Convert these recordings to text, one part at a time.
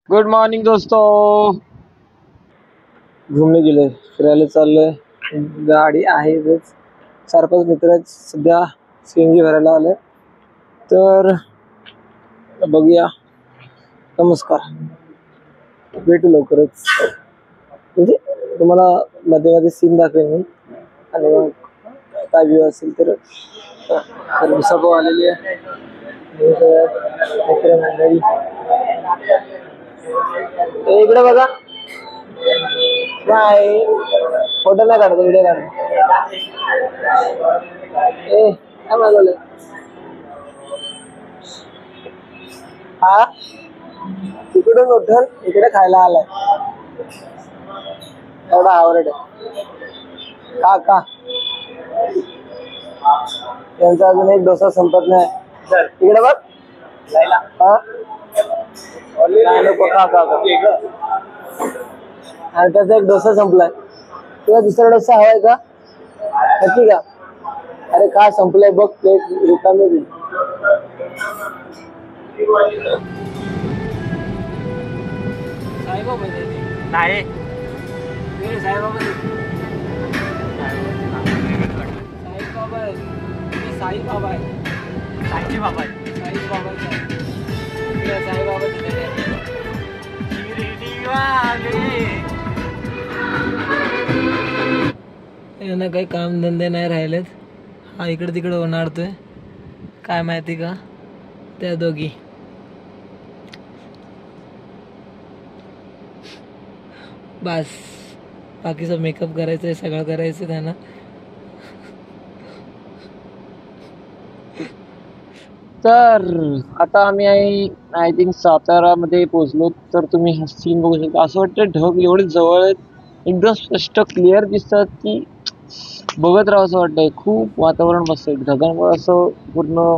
Good morning दोस्तों. घुमने गेले फिरायला चाललोय. गाडी आहे 4-5 मित्र आहेत. सध्या सीएनजी भरायला आले तर बघूया. नमस्कार, भेटू लवकरच. म्हणजे तुम्हाला मध्ये मध्ये सीन दाखवेन मी आणि मग काय व्ह्यू असेल तर सभा आलेली आहे. मित्र मंडळी इकडे बघा. नाही फोटो नाही काढत, व्हिडिओ काढ. काय मागवलं हा? तिकडून उठून इकडे खायला आलाय. एवढा आवडत का त्यांचा अजून एक डोसा संपत नाही. इकडे बघ. आणि त्याचा एक डोसा संपलाय. तुला दुसरा डोसा हवाय का? नक्की का? अरे का संपलाय बघ. प्लेट रिकामी दिली. साईबाबा नाही. साईबाबा साईबाबा साईबाबा आहे. साईबाबा साईबाबा साईबाबा यांना काही काम धंदे नाही राहिलेत. हा इकडे तिकडे ओनाडतोय. काय माहिती का त्या दोघी. बस बाकीचं मेकअप करायचंय, सगळं करायचं त्यांना. तर आता आम्ही आय थिंक सातारा मध्ये पोहोचलो. तर तुम्ही हा सीन बघू शकता. असं वाटतं ढग एवढे जवळ आहेत, एकदम स्पष्ट क्लिअर दिसतात की बघत राहावं असं वाटतंय. खूप वातावरण मस्त आहे. ढगांमुळे असं पूर्ण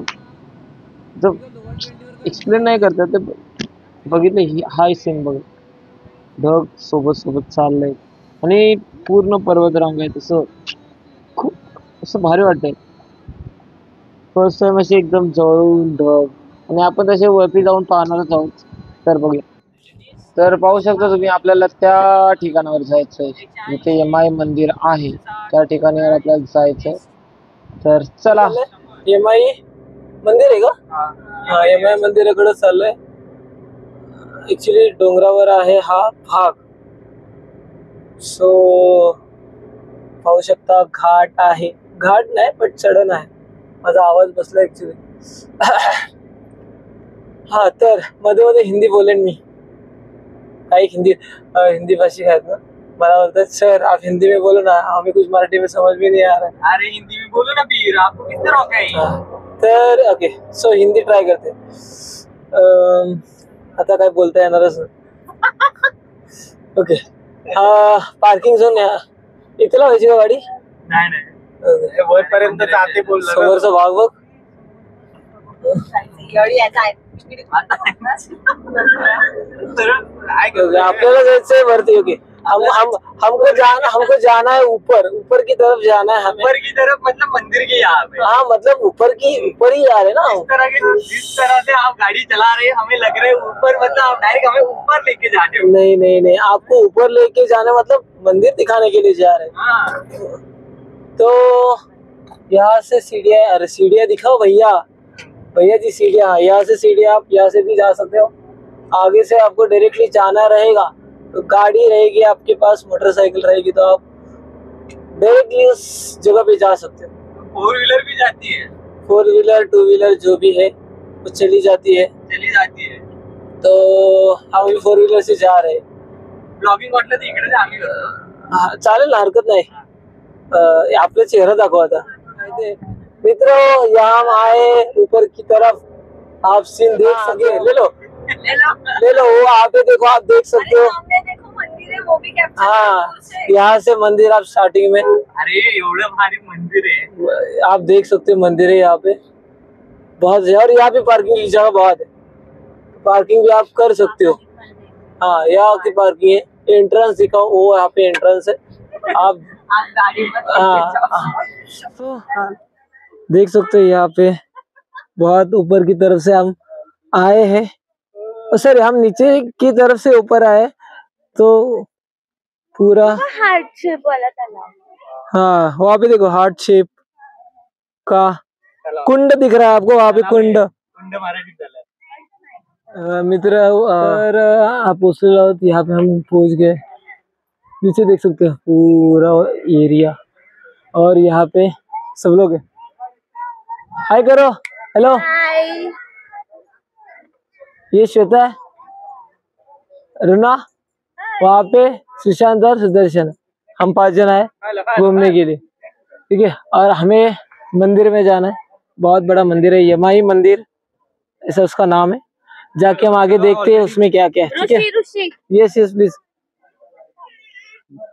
एक्सप्लेन नाही करता ते. बघितलं हा सीन बघ. ढग सोबत सोबत चाललंय आणि पूर्ण पर्वत रांग आहे. तसं खूप असं भारी वाटतंय. फर्स्ट टाइम असे एकदम जवळून ढग. आणि आपण तसे वरती जाऊन पाहणारच आहोत. तर बघूया. तर पाहू शकता तुम्ही, आपल्याला त्या ठिकाणावर जायचंय जिथे एमआय मंदिर आहे. त्या ठिकाणी आपल्याला जायचंय. तर चला. एमआय मंदिर आहे का? हा, एमआय मंदिराकडे चाललोय. ऍक्च्युली डोंगरावर आहे हा भाग. सो पाहू शकता घाट आहे. घाट नाही पण चढण आहे. माझा आवाज बसला ऍक्च्युली. हा, तर मध्ये मध्ये हिंदी बोलेन मी. काही हिंदी भाषिक आहेत ना, मला बोलतात सर आप हिंदी में बोलो ना, हमें कुछ मराठी में समझ भी नहीं आ रहा है. अरे हिंदी में बोलो ना पीर, आपको किस तरह का है? तर ओके, सो हिंदी ट्राय करते. आता काय बोलता येणारच ओके. हा पार्किंग झोन आहे. इथे लावायची का गाडी? नाही वरपर्यंत जाते बोलला. समोरचा भाग बघ. आपल्याला जायचंय वरती. ओके, हमको जाना है ऊपर की तरफ जाना है. ऊपर की तरफ मतलब मंदिर के यहाँ पे. हाँ मतलब ऊपर ही जा रहे ना. जिस तरह से आप गाड़ी चला रहे हैं हमें लग रहा है ऊपर, मतलब आप डायरेक्ट हमें ऊपर लेके जा रहे हो. नहीं, आपको ऊपर लेके जाना मतलब मंदिर दिखाने के लिए जा रहे हैं. तो यहाँ से सीढ़ियाँ. अरे सीढ़ियाँ दिखाओ भैया जी. सीढ़ियाँ यहाँ से सीढ़ियाँ आप यहाँ से भी जा सकते हो. आगे से आपको डायरेक्टली जाना रहेगा तो गाड़ी रहेगी आपके पास, मोटरसाइकिल रहेगी तो आप डायरेक्टली उस जगह पे जा सकते हो. 4 व्हीलर भी जाती है. 4 व्हीलर 2 व्हीलर जो भी है वो चली जाती है. तो हम भी 4 व्हीलर से जा रहे हैं. ब्लॉगिंग वाटलं तर इकडे आम्ही करतो. हा चालेल, हरकत नाही. आपला चेहरा दाखवा आता. मित्रों यहाँ हम आए ऊपर की तरफ. आप सीन देख सके. ले लो वो आप देखो. आप देख सकते हो. देखो मंदिर है वो भी कैप्चर. हाँ, यहाँ से मंदिर आप स्टार्टिंग में. अरे एवढं भारी मंदिर है. आप देख सकते हो मंदिर है यहाँ पे बहुत है. और यहाँ पे पार्किंग की जगह बहुत है. पार्किंग भी आप कर सकते हो. हाँ, यहाँ की पार्किंग है. एंट्रेंस दिखाओ, वो यहाँ पे एंट्रेंस है. आप देख सकते हो यहाँ पे बहुत ऊपर की तरफ से हम आए हैं. सर हम नीचे की तरफ से ऊपर आए तो पूरा हार्ट शेप वाला तालाब। हाँ वहाँ पे देखो हार्ट शेप का कुंड दिख रहा है आपको, वहाँ पे कुंड। कुंड मराठीत झालं। मित्र और आप उसके बाद यहाँ पे हम पहुंच गए। नीचे देख सकते हो पूरा एरिया और यहाँ पे सब लोग हैं। हाय करो, हेलो। हाय। ये श्वेता है, रुना, वहाँ पे सुशांत और सुदर्शन, हम 5 जन आए घूमने के लिए, ठीक है। और हमें मंदिर में जाना है, बहुत बड़ा मंदिर है, यमाई मंदिर ऐसा उसका नाम है। जाके हम आगे देखते हैं उसमें क्या क्या है, ठीक है। ऋषि ऋषि यस यस प्लीज,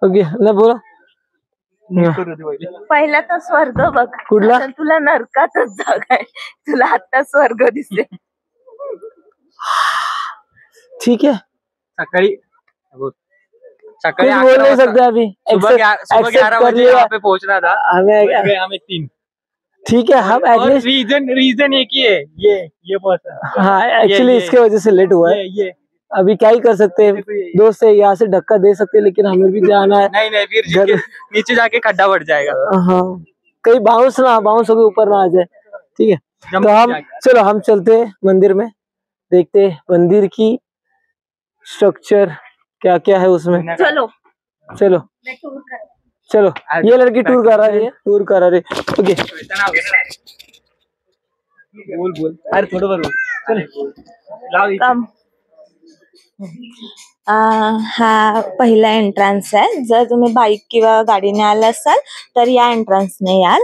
ओके ना बोलो। पहिला तर स्वर्ग बघ, कुठला? आता तुला नरकातच जागा आहे, तुला आता स्वर्ग दिसेल। ठीक है, सकाळी कुछ बोल नहीं सकते अभी, सुबह एक्सेप्ट 11 कर बजे लिया यहाँ पे पहुंचना था, हमें। हमें 3। ठीक है, हम और एटलीस्ट रीजन एक ही है, ये बस हाँ एक्चुअली ये- इसके वजह से लेट हुआ है। ये अभी क्या ही कर सकते हैं, दोस्त है यहाँ से धक्का दे सकते हैं, लेकिन हमें भी जाना है। नहीं फिर घर- नीचे जाके खड्डा बढ़ जाएगा। हाँ कहीं बाउंस होके ऊपर ना आ जाए, ठीक है। तो हम चलो हम चलते हैं मंदिर में, देखते हैं मंदिर की स्ट्रक्चर क्या क्या है उसमें। चलो चलो मैं टूर कर। चलो, ये लड़की टूर करा रही है, टूर करा रही है, ओके। बोल अरे थोडं बरोबर चल लाव इथे. कम। हा पहिला एंट्रन्स आहे। जर तुम्ही बाईक किंवा गाडीने आला असाल तर या एंट्रन्सने याल।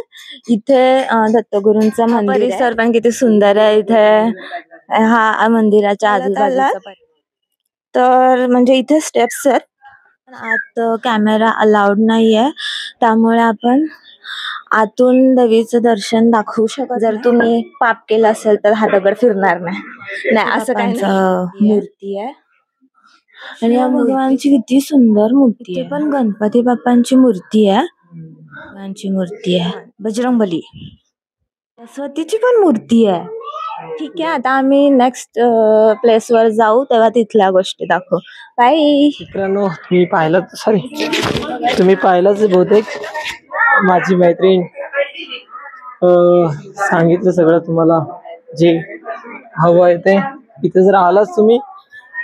इथे दत्तगुरूंचं मंदिर आहे। परिसर पण किती सुंदर आहे इथे। हा मंदिराच्या आजूबाजूचा तर म्हणजे इथे स्टेप्स आहेत, आत कॅमेरा अलाउड नाहीये, त्यामुळे आपण आतून देवीचं दर्शन दाखवू शकत। जर तुम्ही पाप केलं असेल तर हा दगड फिरणार नाही असं काही मूर्ती आहे। आणि या भगवानची किती सुंदर मूर्ती आहे, पण गणपती बाप्पांची मूर्ती आहे, भगवानची मूर्ती आहे, बजरंगबली, सरस्वतीची पण मूर्ती आहे। ठीक आहे, आता आम्ही नेक्स्ट प्लेस वर जाऊ तेव्हा तिथल्या गोष्टी दाखवू। बाय मित्रांनो, तुम्ही पाहिलंच बहुतेक, माझी मैत्रीण सांगितलं सगळं तुम्हाला जे हवं आहे ते। इथे जर आलाच तुम्ही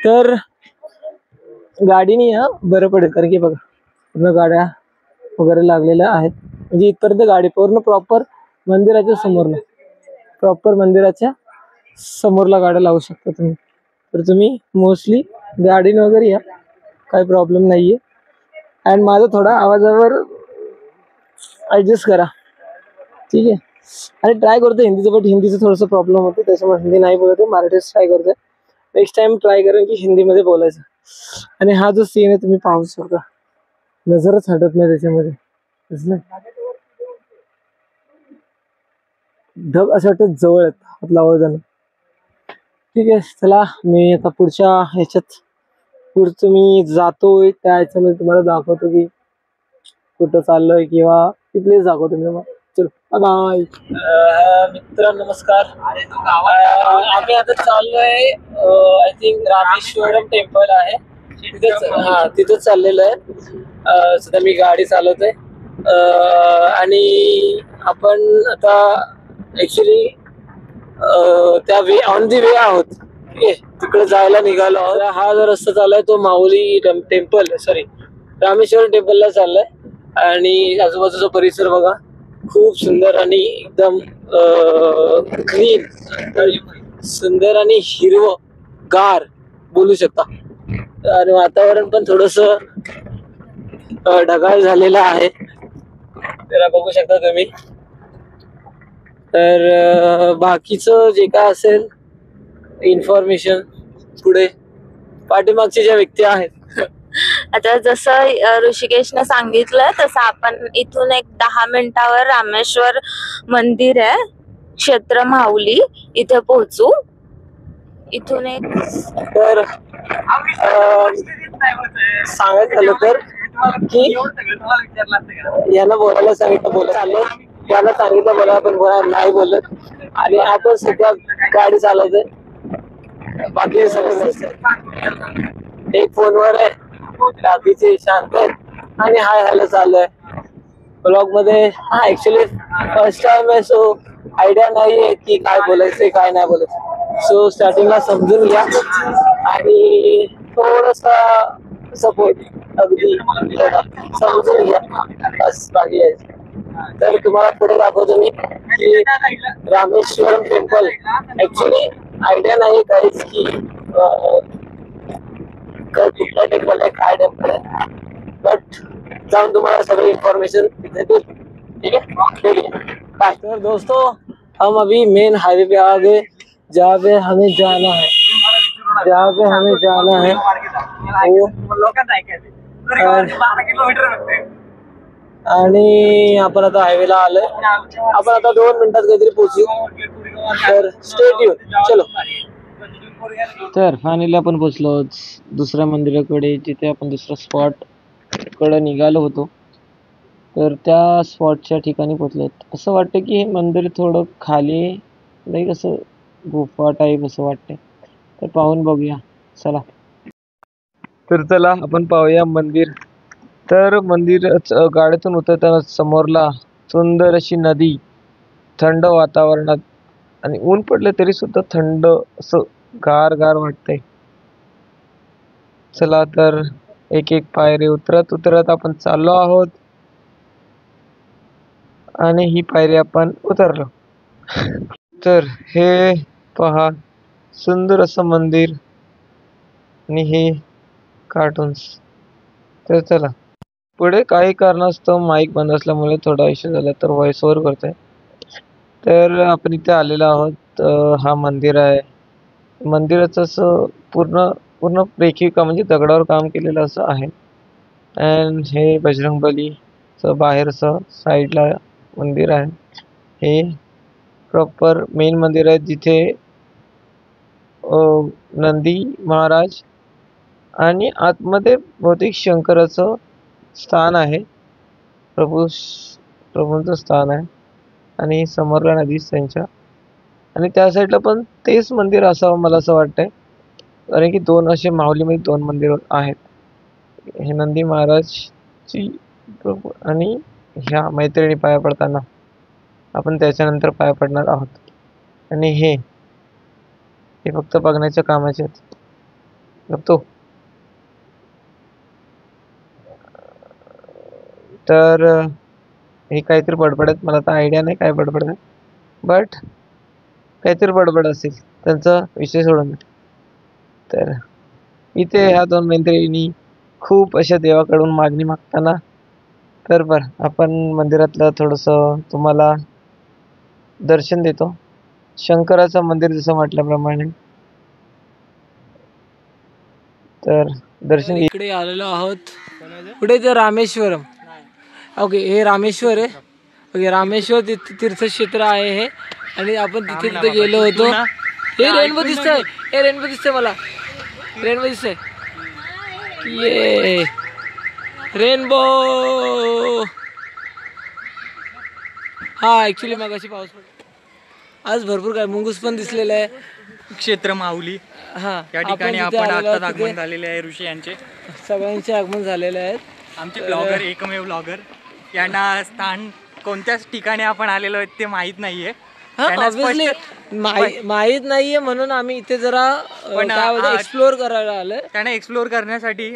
तर गाडीने या, बरं पडेल, कारण की बघा पूर्ण गाड्या वगैरे लागलेल्या आहेत, म्हणजे इथपर्यंत गाडी पूर्ण प्रॉपर मंदिराच्या समोरला गाड्या लावू शकता तुम्ही। तर तुम्ही मोस्टली गाडीने वगैरे या, काही प्रॉब्लेम नाहीये। अँड माझा थोडा आवाजावर ऍडजस्ट करा, ठीक आहे। आणि ट्राय करतो हिंदीचं, बट हिंदीचं थोडंसं प्रॉब्लेम होते, त्याच्यामुळे हिंदी नाही बोलत आहे, मराठीच ट्राय करतोय। नेक्स्ट टाइम ट्राय करेन की हिंदीमध्ये बोलायचं। आणि हा जो सीन आहे तुम्ही पाहू शकता, नजरच हटत नाही त्याच्यामध्ये, ढग असं वाटतं जवळ आहेत हात लावताना। ठीक आहे, चला मी आता पुढच्या पुढचं मी जातोय, त्या ह्याच्यामध्ये तुम्हाला दाखवतो की कुठं चाललोय किंवा ती प्लेस दाखवतो मी तुम्हाला। चलो बाय मित्रांनो, नमस्कार। आम्ही आता चाललोय, आय थिंक रामेश्वरम टेम्पल आहे तिथंच चाललेलं आहे। सध्या मी गाडी चालवतोय आणि आपण आता ऍक्च्युली त्या ऑन दी वे आहोत, ठीक आहे, तिकडे जायला निघालो आहोत। हा जो रस्ता चाललाय तो माऊली टेम्पल, सॉरी रामेश्वरम टेम्पलला चाललाय। आणि आजूबाजूचा परिसर बघा, खूप सुंदर आणि एकदम क्लीन, सुंदर आणि हिरवं गार बोलू शकता। आणि वातावरण पण थोडस ढगाळ झालेलं आहे, त्याला बघू शकता तुम्ही। तर बाकीचं जे काय असेल इन्फॉर्मेशन पुढे पाठीमागचे ज्या व्यक्ती आहेत, आता जसं ऋषिकेशने सांगितलं तसं आपण इथून एक 10 मिनिटावर रामेश्वर मंदिर आहे, क्षेत्र माऊली, इथे पोहोचू। इथून एक तर सांगायचं झालं तर की याला बोलायला सांगितलं चाललं, याला सांगितलं बोला, पण बोला नाही बोलत। आणि आपण सध्या गाडी चालवतोय, बाकी सगळे व्यवस्थित. एक फोनवर आहे, बाकीचे शांत आहेत आणि हाय हॅलो चालू आहे ब्लॉग मध्ये. हा ऍक्च्युली फर्स्ट टाइम आहे, सो आयडिया नाहीये की काय बोलायचंय काय नाही बोलायचं. सो स्टार्टिंगला समजून घ्या आणि थोडसा सपोर्ट, अगदी समजून घ्या बस, बाकी आहे. तर तुम्हाला पुढे दाखवतो मी की रामेश्वरम टेम्पल. ऍक्च्युली आयडिया नाही काहीच की कुठला टेम्पल आहे, काय टेम्पल आहे, बट जाऊन तुम्हाला सगळी इन्फॉर्मेशन तिथे देईल. ठीक है बाय. तो दोस्तों हम अभी मेन हाईवे पे आ गए, जहाँ पे हमें जाना है, जहाँ पे हमें जाना है वो आणि आपण आता हायवेला आलोय. आपण आता 2 मिनिटात काहीतरी पोहोचू. तर स्टे ट्यून. चलो. तर फायनली आपण पोहोचलो दुसऱ्या मंदिराकडे, जिथे आपण दुसऱ्या स्पॉट कडे निघालो होतो. तर त्या स्पॉटच्या ठिकाणी पोहोचलो. असं वाटतं की हे मंदिर थोडं खाली लाईक असं गुफा टाईप असं वाटतंय. तर पाहून बघूया चला. तर चला आपण पाहूया मंदिर. तर मंदिर गाड्यातून उतरताना समोरला सुंदर अशी नदी, थंड वातावरणात, आणि ऊन पडलं तरी सुद्धा थंड असं गार गार वाटतंय. चला तर एक एक पायरी उतरत उतरत आपण चाललो आहोत आणि ही पायरी आपण उतरलो. तर हे पहा सुंदर असं मंदिर आणि हे कार्टून्स. तर चला पुढे काही कारणास्तव माईक बंद असल्यामुळे थोडा इश्यू झाला, तर व्हॉइस ओव्हर करतोय. तर आपण इथे आलेलो आहोत. हा मंदिर आहे. मंदिराचं असं पूर्ण पूर्ण रेखीव काम म्हणजे दगडावर काम केलेलं असं आहे. अँड हे बजरंगबलीचं बाहेरचं साईडला मंदिर आहे. हे प्रॉपर मेन मंदिर आहे, जिथे नंदी महाराज आणि आतमध्ये बहुतेक शंकराचं स्थान आहे, प्रभूंचं स्थान आहे. आणि समोरला नदी त्यांच्या, आणि त्या साईडला पण तेच मंदिर असावं मला असं वाटतंय, कारण की 2 असे माऊलीमध्ये 2 मंदिर आहेत. हे नंदी महाराजची प्रभू आणि ह्या मैत्रिणी पाया पडताना आपण त्याच्यानंतर पाया पडणार आहोत. आणि हे फक्त बघण्याच्या कामाचे आहेत. बघतो. तर हे काहीतरी बडबड आहेत, मला तर आयडिया नाही काय बडबड आहे, बट काहीतरी बडबड असेल, त्यांचा विषय सोडून. तर इथे ह्या 2 मैत्रिणी खूप अशा देवाकडून मागणी मागताना. तर बरं आपण मंदिरातलं थोडंसं तुम्हाला दर्शन देतो. शंकराचं मंदिर जसं म्हटल्याप्रमाणे. तर दर्शन इकडे आलेलो आहोत. कुठे ते रामेश्वरम. ओके हे रामेश्वर आहे. ओके रामेश्वर तीर्थक्षेत्र आहे हे. आणि आपण तिथे गेलो होतो. हे रेनबो दिसतंय, हे रेनबो दिसतंय मला, रेनबो दिसतंय, ये रेनबो. हा ऍक्च्युली मगाशी पाऊस पडला, आज भरपूर काय मुंगूस पण दिसलेलं आहे. क्षेत्र माऊली, हा या ठिकाणी आपण आता आगमन झालेले आहे. ऋषी यांचे सगळ्यांचे आगमन झालेले आहेत. आमचे ब्लॉगर, एकमेव ब्लॉगर, यांना स्थान कोणत्याच ठिकाणी आपण आलेलो आहेत ते माहित नाहीये. माहित नाहीये म्हणून आम्ही इथे जरा एक्सप्लोर करायला आलोय. त्यांना एक्सप्लोर करण्यासाठी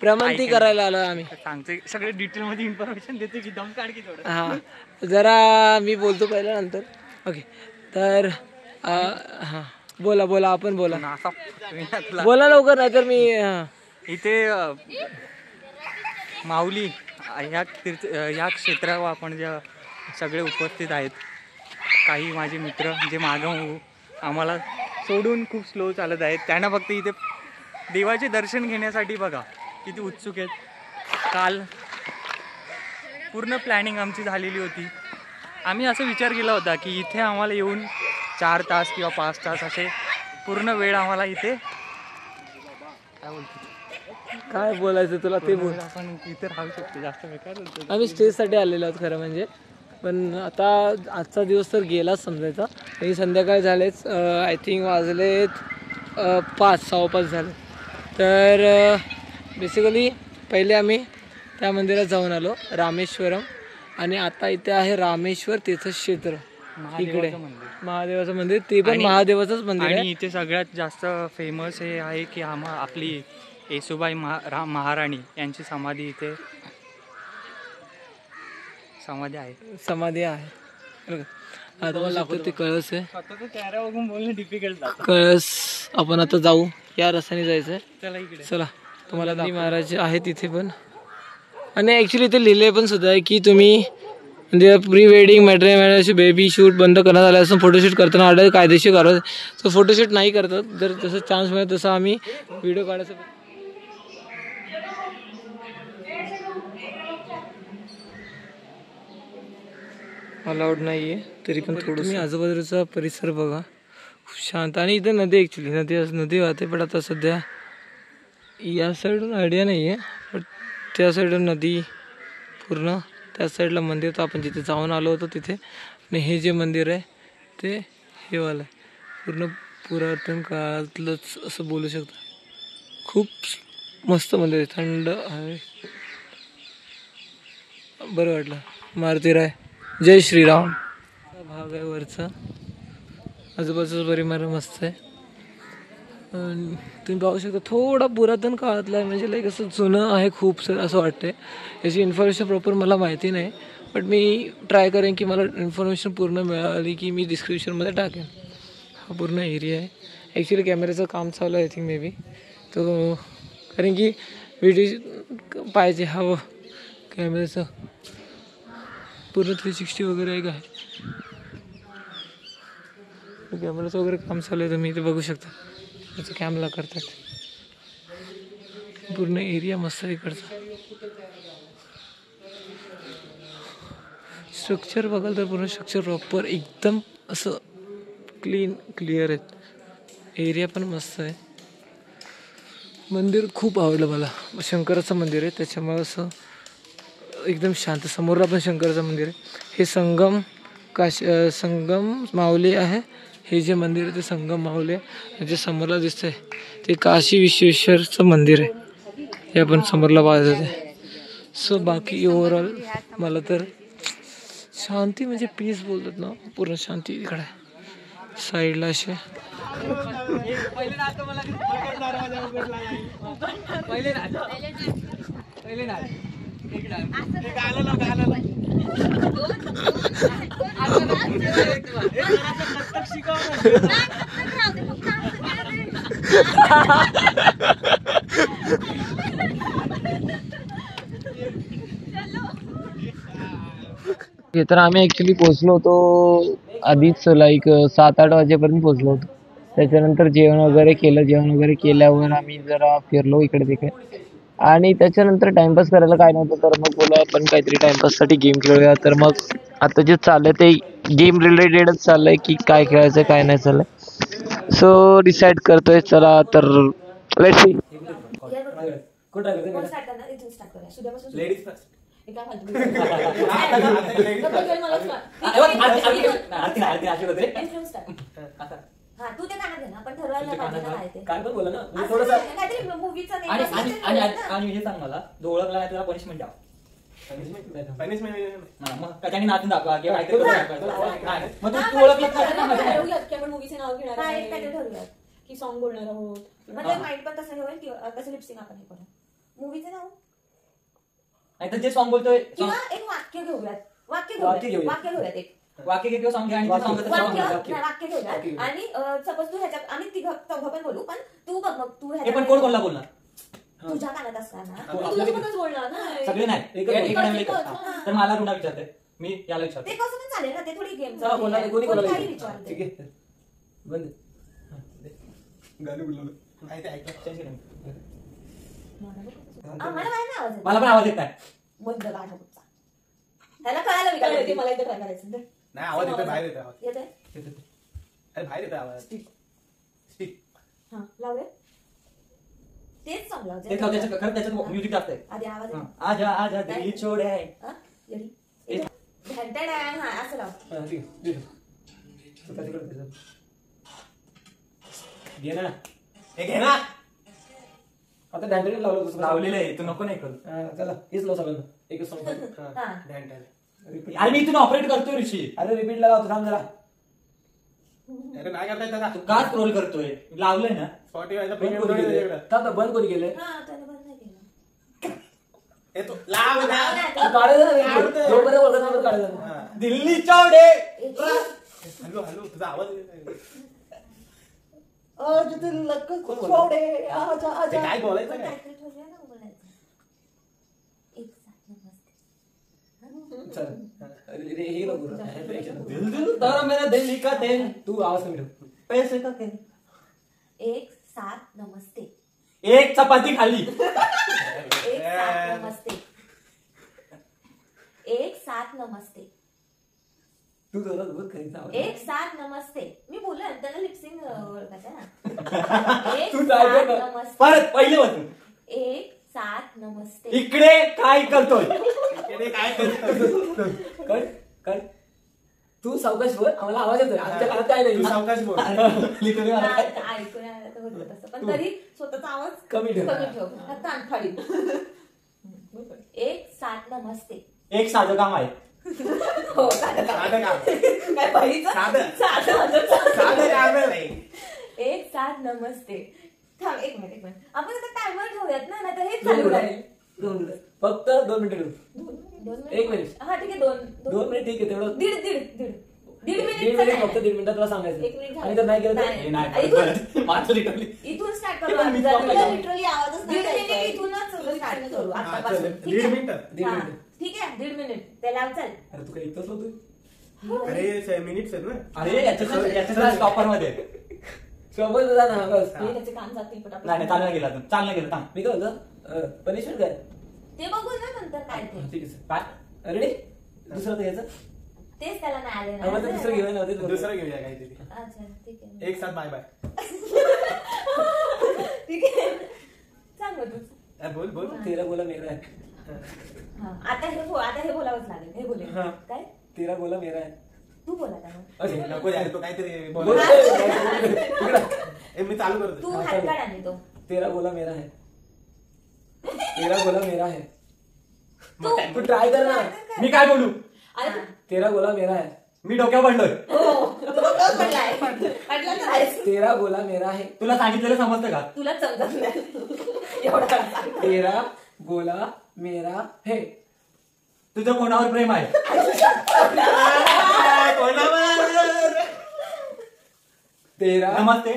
भ्रमंती करायला आलोय आम्ही. सांगते सगळे डिटेल मध्ये इन्फॉर्मेशन देते की दम काढ की थोडं. हा जरा मी बोलतो पहिल्या नंतर. ओके तर हा बोला आपण बोला बोला लवकर, नाहीतर मी इथे माऊली ह्या क्षेत्रावर आपण जे सगळे उपस्थित आहेत. काही माझे मित्र जे मागं आम्हाला सोडून खूप स्लो चालत आहेत, त्यांना फक्त इथे देवाचे दर्शन घेण्यासाठी बघा किती उत्सुक आहेत. काल पूर्ण प्लॅनिंग आमची झालेली होती. आम्ही असं विचार केला होता की इथे आम्हाला येऊन 4 तास किंवा 5 तास असे पूर्ण वेळ आम्हाला इथे काय बोलायचं तुला ते बोल. आपण इथे राहू शकतो जास्त बेकार. आम्ही स्टेजसाठी आलेलो आहोत खरं म्हणजे. पण आता आजचा दिवस तर गेलाच समजायचा. आणि संध्याकाळ झालेच, आय थिंक वाजलेत 5-6:15 झाले. तर बेसिकली पहिले आम्ही त्या मंदिरात जाऊन आलो, रामेश्वरम. आणि आता इथे आहे रामेश्वर तीर्थक्षेत्र, इकडे महादेवाचं मंदिर. ते पण महादेवाचंच मंदिर आहे. आणि इथे सगळ्यात जास्त फेमस हे आहे की आपली येसुबाई महाराणी यांची समाधी इथे समाधी आहे. आता मला दाखवतो ते कळस आहे. चेहरा बघून बोलणं डिफिकल्ट कळस आपण आता जाऊ, या रस्त्याने जायचंय. चला इकडे चला तुम्हाला महाराज आहे तिथे पण. आणि ॲक्च्युली इथे लिहिले पण सुद्धा आहे की तुम्ही म्हणजे pre wedding matrimonial baby shoot बंद करण्यात आलं असं फोटोशूट करताना आढळ कायदेशीर कारवाई. सो फोटोशूट नाही करतात, जर जसं चान्स मिळेल तसं आम्ही व्हिडिओ काढायचं अलाउड नाही आहे. तरी पण थोडं तुम्ही आजूबाजूचा परिसर बघा, खूप शांत. आणि इथे नदी, ॲक्च्युली नदी वाहते, पण आता सध्या या साईडून आयडिया नाही आहे, बट त्या साईडून नदी पूर्ण, त्या साईडला मंदिर तर आपण जिथे जाऊन आलो होतो तिथे. आणि हे जे मंदिर आहे ते हे वालं आहे, पूर्ण पुरातन काळातलंच असं बोलू शकता. खूप मस्त मंदिर आहे, थंड आहे, बरं वाटलं. मारुती राय जय श्रीराम भाग आहे वरचा, आजूबाजूचा परिमाण मस्त आहे. तुम्ही पाहू शकता थोडा पुरातन काळातला आहे, म्हणजे लाईक असं जुनं आहे खूप सर असं वाटतंय. याची इन्फॉर्मेशन प्रॉपर मला माहिती नाही, बट मी ट्राय करेन की मला इन्फॉर्मेशन पूर्ण मिळाली की मी डिस्क्रिप्शनमध्ये टाकेन. हा पूर्ण एरिया आहे. ॲक्च्युली कॅमेऱ्याचं काम चालू आहे आय थिंक मे बी, तो कारण की व्हिडिओ पाहिजे हवं कॅमेऱ्याचं पूर्ण 360 वगैरे आहे काय. कॅमेराचं वगैरे काम चालू आहे, तुम्ही इथे बघू शकता त्याचं कॅमेरा करतात. पूर्ण एरिया मस्त आहे इकडचा. स्ट्रक्चर बघाल तर पूर्ण स्ट्रक्चर प्रॉपर एकदम असं क्लिअर आहेत. एरिया पण मस्त आहे. मंदिर खूप आवडलं मला, शंकराचं मंदिर आहे त्याच्यामुळे असं एकदम शांत. समोरला पण शंकराचं मंदिर आहे. हे संगम माऊली आहे. हे जे मंदिर आहे ते संगम माऊली आहे. जे समोरला दिसतंय ते काशी विश्वेश्वरचं मंदिर आहे, हे आपण समोरला पाहायचं ते. सो बाकी ओव्हरऑल मला तर शांती म्हणजे पीस बोलतात ना, पूर्ण शांती इकडे साईडला असे. तर आम्ही ॲक्च्युली पोचलो होतो आधीच, लाईक 7-8 वाजेपर्यंत पोचलो होतो. त्याच्यानंतर जेवण वगैरे केल्यावर आम्ही जरा फिरलो इकडे तिकडे. आणि त्याच्यानंतर टाइमपास करायला काय नव्हतं, तर मग बोला आपण काहीतरी टाइमपाससाठी गेम खेळूया. तर मग आता जे चाललंय ते गेम रिलेटेडच चाललंय की काय खेळायचं काय नाही चाललंय. सो डिसाईड करतोय, चला तर लेट्स सी. तू ते गाणं घे ना, पण ठरवायला पाहिजे ना काय ते. काय पण बोला ना, असं थोडंसं काहीतरी मूवीचं नाही, आणि असं आणि काहीतरी आणि ना. आणि हे सांग मला, जो ओळखला नाही त्याला पनिशमेंट द्या. मग त्याच्याने नाचून दाखवा किंवा काहीतरी करून दाखवा. नाही, मग तू ओळखलं ठरवूयात की आपण मूवीचे नाव घेणार आहे, काहीतरी ठरवूयात की सॉन्ग बोलणार आहोत. म्हणजे माइंड पण तसं होईल की कसं लिपसिंग आपण हे करू. मूवीचे नाव नाही तर जे सॉन्ग बोलतोय किंवा एक वाक्य घेऊयात. वाक्य घेऊयात एक वाक्य किंवा सॉन्ग घ्या आणि ते सॉन्ग वाक्य घेऊयात. आणि सपोज तू ह्याच्यात आम्ही चौघं पण बोलू, पण तू बघ मग तू हे पण कोण कोणला बोलणार तुझ्या कानात असताना तुझ्यासोबतच बोलणार ना. सगळे नाही तर मला कुणा विचारते, मी याला विचारते. ते कसं पण चालेल ना, ते थोडी गेम कोणी विचारते. बंद मला पण आवाज येत नाही. बंद गाणं कुठचा त्याला कळायला विचारलं, मला इथे ट्राय करायचं नाही. आवाज येतो, बाहेर येतो. येतोय बाहेर येतो आवाज. स्पीक हा लावूया. तेच सॉन्ग लाव. त्याच्यात म्युझिक जास्त आहे. आधी आवाज आजा आजा दिल छोड़े हा असं लाव. हा, ठीक आहे. स्वतः तिकडे त्याचं. घे ना. हे घे ना. आता डॅन्टेल लावलं दुसरं. लावलेलं आहे, तू नको नाही करू. चला हेच लाव सगळ्यांना एकच सॉंग. हा. रिपीट. अरे मी इथून ऑपरेट करतोय ऋषी. अरे रिपीटला लावतो थांब जरा. अरे काय करताय त्याला? तू का स्क्रोल करतोय? लावलंय ना. Spotify चा बंद premium कोणी थोडी केलंय? त्याच्याकडे. थांब, बंद कोणी केलंय? हा, त्याने बंद नाही केलं. हे तू लाव ना. तू काढायचं ना, जोपर्यंत ओळखत नाही, तोपर्यंत काढायचं ना. हा. दिल्ली चौडे. हॅलो हॅलो तुझा आवाज येत नाही. ते काय बोलायचं काय? काहीतरी ठेवूया ना बोलायचं. एक साथ नमस्ते. चल हे नको दिल दिल तारा मेरा दिल्ली का दिल. तू आवाज कमी ठेव. पैसे का तेल. एक साथ नमस्ते. एक चपाती खाली. एक साथ नमस्ते. एक साथ नमस्ते. तू जोरात बोल कधीचा आवाज. एक साथ नमस्ते. मी बोलले त्याला लिपसिंग ओळखायचं ना. एक तू काय साथ कर? नमस्ते. परत पहिले वाचून. एक साथ नमस्ते. इकडे काय करतोय? इकडे काय करतोय? कर कर. तू सावकाश बोल, आम्हाला आवाज येतोय. आमच्या कानात काय तू नाही. सावकाश बोल. लिटरली मला काय. ऐकून आलं तर होतं तसं. पण तरी स्वतःचा आवाज कमी ठेव. फक्त अंगठाळी. एक साथ नमस्ते. एक साधं काम आहे. हो साधं काम. साधं काम. काय बाईचं? साधं. साधं साधं काम आहे नाही. एक साथ नमस्ते. थांब एक मिनिट. आपण आता टायमर ठेवूयात ना, तर हेच दोन चालू मिनिटं. राहील. दोन मिनिटं. फक्त 2 मिनिटं ठेव. 2 मिनिट. एक मिनिट. हा ठीक आहे. 2 मिनिट ठीक आहे तेवढं. दीड मिनिट मिनिट फक्त 1.5 मिनिटात तुला सांगायचं. एक मिनिट आणि जर नाही केलं तर नाही. हे नाही परत. माझं लिटरली. इथून स्टार्ट मी करू. तुला लिटरली आवाजच दीड मिनिट इथूनच स्टार्ट करू हा, आतापासून. चल. ठीक आहे? 1.5 मिनिटं. दीड हा, मिनिट. ठीक आहे. 1.5 मिनिट त्याला चल. अरे तू काही इतकंच होतोय. अरे मिनिट्स आहेत ना. अरे याच्या स्टॉपर मध्ये. समज जा ना बस. हे त्याचे काम जातील पटापट. नाही चालला गेला तू. चालला गेला थांब. मी काय होतं पनिशमेंट काय. ते बघू ना नंतर काय ते. ठीक आहे sir. काय? रेडी. दुसरं तर घ्यायचं. तेच त्याला नाही आले आम्हाला तर दुसरं घेऊया ना तेच बघू. दुसरं घेऊया काहीतरी. अच्छा ठीक आहे. एक साथ बाय बाय. ठीक आहे. सांग मग तू. बोल बोल. तेरा बोला मेरा है. हा, आता हे बोलावंच लागेल. हे बोले हा. काय तेरा बोला मेरा है. तू बोला त्यामुळे. अरे नको यार तो काहीतरी बोल. बोल. मी चालू करतो. तू हात काढ आणि तो. तेरा बोला मेरा है. तेरा बोला मेरा है. तू ट्राय कर ना. मी काय बोलू? अरे तेरा बोला मेरा है. मी डोक्यावर पडलोय. हो तुला कळत पडलाय. पडला तर आहेस. तेरा बोला मेरा है. तुला सांगितलेलं समजतं का? तुला समजत नाही एवढं सांग. तेरा बोला मेरा है. तुझं कोणावर प्रेम आहे? तेरा नमस्ते.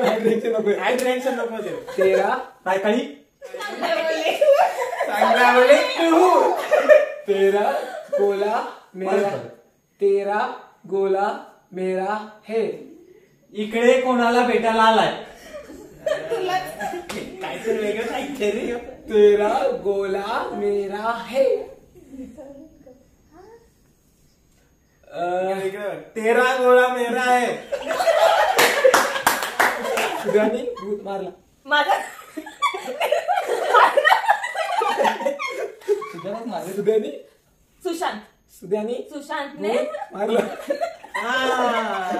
हायड्रेशन नको. हायड्रेशन नको ते. तेरा काय काळी? चांगला बोले तू. तेरा गोला मेरा. तेरा गोला मेरा है. इकडे कोणाला भेटायला आलाय? काहीतरी वेगळं काहीतरी. तेरा गोला मेरा है. वेगळं. तेरा गोळा मेरा आहे. सुधानी भूत मारला. माझा सुधानीच मारला. सुधानी सुशांत. सुशांतने मारला.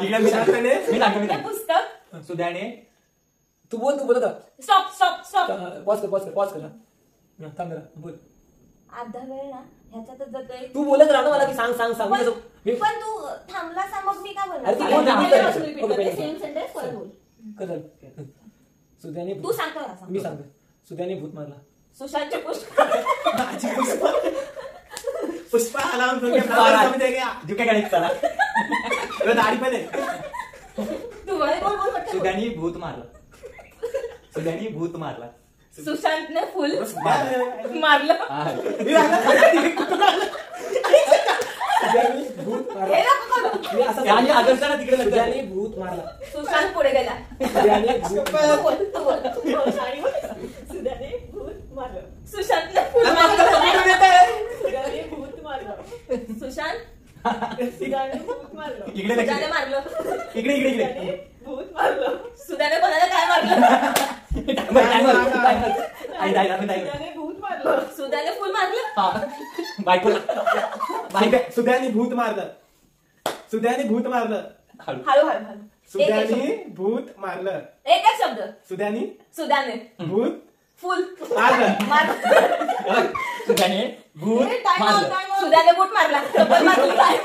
इकडे मी सांगतो. मी ते सांगतो. पुस्तक. सुद्याने तू बोलत स्टॉप. पॉज कर ना. थांब जरा बोल. अर्धा वेळ ना ह्याच्यातच जातोय. तू बोलत राहा ना मला की सांग पण तू थांबलास मग मी काय अरे ती कोण बोलणार? थांबते? पहिल्यापासून repeat ओके, करते. ओके. Same sentence परत बोल. कर. सुधानी तू सांगतो का? सांग. मी सांगतो. सुधानी भूत मारला. सुशांतचे पुष्प. पुष्पा आला झुके गणित चला. दाढी पण आहे. तू बोल पटकन. सुद्यानी भूत मारला. सुद्यानी भूत मारला. सुशांतने फुल मारलं. सुधानी भूत मारला. हे नको करू. मी असं आणि आदर्शाला तिकडे लग्न. सुधानी भूत मारला. सुशांत पुढे गेला. सुधानी भूत तू बोल. आणि बोल. सुशांतने भूत मारलं. सुशांतने फुल मारलं. सुशांतने भूत मारलं. सुशांत. सुशांतने भूत मारलं. इकडे लक्ष सुशांतने दे. मारलं. इकडे. भूत मारलं. सुशांतने कोणाला काय मारलं? आणि सुशांतने भूत मारलं. सुशांतने फुल मारलं. बायकोला सुद्यानी भूत मारलं. सुद्यानी भूत मारलं. हळू हळू हळू. सुद्यानी भूत मारलं. एकच शब्द. सुद्यानी सुदाने भूत फुल मारलं. सुद्याने भूत मारलं. सुदाने बूट मारला.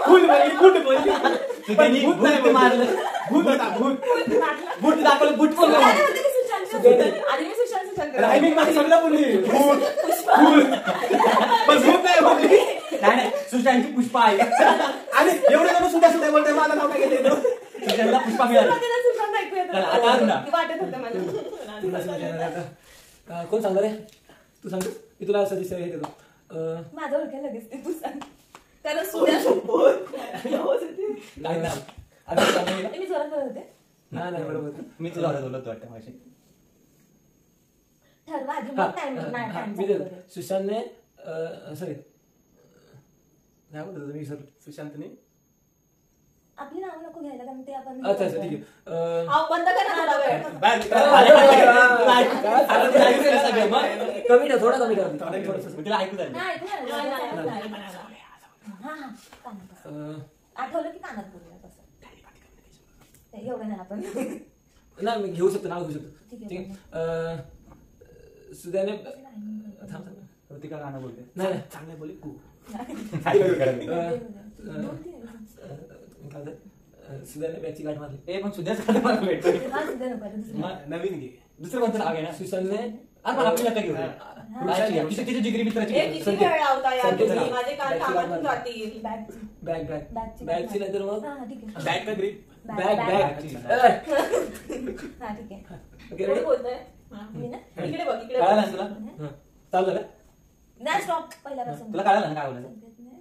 फुल बोलली फुट बोलली. सुद्यानी भूत नाही भूत मारलं. भूत होता भूत. भूत दाखवलं भूत पण आधी मी सुशांत रायमिंग मध्ये सगळं बोलली. भूत भूत पण भूत नाही बोलली. नाही सुशांतची पुष्पा आहे. आणि एवढं जण सुद्धा सुद्धा बोलतोय माझं नाव काय घेतलं. सुशांतला पुष्पा मिळाली. सुशांत ऐकू येत चला, आता अरुणा. वाटत होतं मला. कोण सांगणार आहे? तू सांग. मी तुला सजेस्ट हे देतो. माझं ओळखायला लगेच ते तू सांग. कारण सुद्या नाही ना. आता सांगू का? मी जोरात बोलत होते. नाही बरोबर. मी तुला बोलत वाटतं माझी. ठरवा आधी हा, मग टाइम मी देतो. सुशांतने सॉरी काय बोलतो मी सर. सुशांतने आपली नाव नको घ्यायला कारण ते आपण अच्छा ठीक आहे. बंद करा थोडा वेळ. कमी ठेव, थोडा कमी ठेव. तिला ऐकू झालं. नाही ऐकू नाही. हा कानात आठवलं की कानात बोलूया तसं. एवढं नाही आपण. नाही मी घेऊ शकतो, नाव घेऊ शकतो. ठीक ठीक आहे. सुद्याने ऋतिका गाणं बोलते. नाही चांगलं बोलली खूप. सुद्याने बॅची गाठ मारली. ए पण सुद्याच गाणं मला भेटतो. हा सुद्धा नको आता दुसरं. नवीन घे. दुसरं कोणतं नाव आहे ना. सुशांतने अरे पण आपली नका घेऊ. तिची जिगरी मित्राची ए, किती वेळ लावता यार संकेत तुम्ही? नाव. माझे कान बॅगची कामातून गाठ जातील. बॅगची नंतर मग हा ठीक आहे. बॅग का ग्रीप. बॅग हा ठीक आहे. ओके कोण रेडी. बोलतोय? मी ना इकडे बघ इकडे कळालं बघ. ना तुला. चाललं का? नाही स्टॉप पहिल्यापासून. तुला कळालं ना काय बोलायचं. संकेतने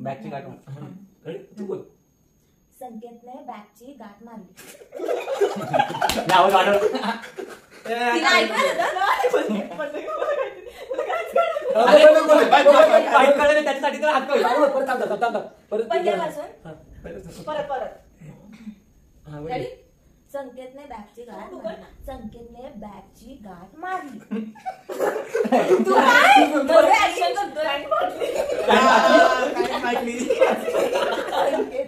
बॅगची गाठ रेडी तू बोल. संकेतने बॅगची गाठ मारली. आवाज वाढव. तिला ऐकायला वाईट कळलं त्याच्यासाठी तर हात कळलं. परत थांब. पहिल्यापासून हा, पहिल्यापासून. परत हा, रेडी. ready? संकेतने बॅगची गाठ मारली. संकेतने बॅगची गाठ मारली. तू काय ऍक्शन करतोय?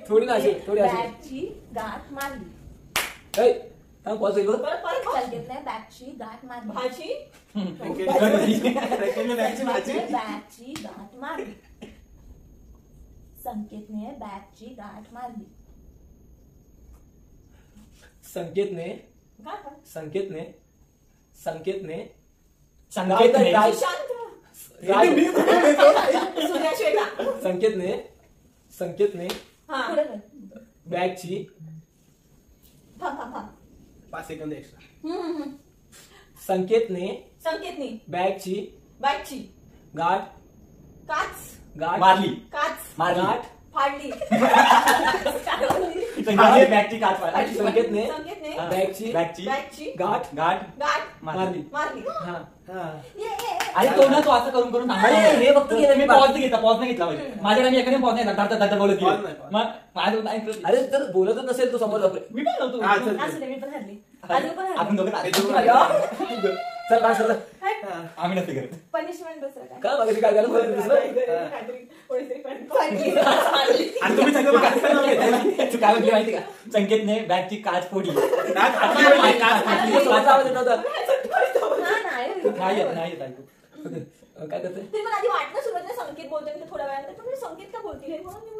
थोडी ना अशी, थोडी अशी. बॅगची गाठ मारली. ऐ, थांब, pause करू. संकेतने बॅगची गाठ मारली. बॅगची भाजी. बॅगची गाठ मारली. संकेतने बॅगची गाठ मारली. संकेतने संकेतने संकेतने बॅगची 5 सेकंद एक्स्ट्रा. संकेतने बॅगची गाठ मारली. गाठ फाडली. बॅगची काच मारली. संकेतने बॅगची गाठ मारली. हा. अरे तो ना तो असं करून करून अरे, हे फक्त केलं मी पॉज नाही घेतला पाहिजे. माझ्याकडे एखाद्या पॉज नाही धडधड बोलत Pause नाही, pause. मग माझं अरे जर बोलतच नसेल तो समोर जातोय. मी काय नव्हतो. हा, चल. मी पण हरली. आधी पण आपण हरली. दोघं चल बा सर. आम्ही नसते करत. पनिशमेंट दुसरं काय? का मागायची काय झालं दुसरं? फाडली. आणि तुम्ही सगळं माझं नाव घेताय. तू काय म्हटली माहिती का. संकेतने बॅगची काच फोडली. काच फाटली. काच फाटली. स्वतःचा आवाज येत नव्हता. नाही येत ऐकू. काय करते? ते मला आधी वाटलं सुरुवातीला संकेत बोलतोय थोड्या वेळानंतर संकेत का बोलतील हे म्हणून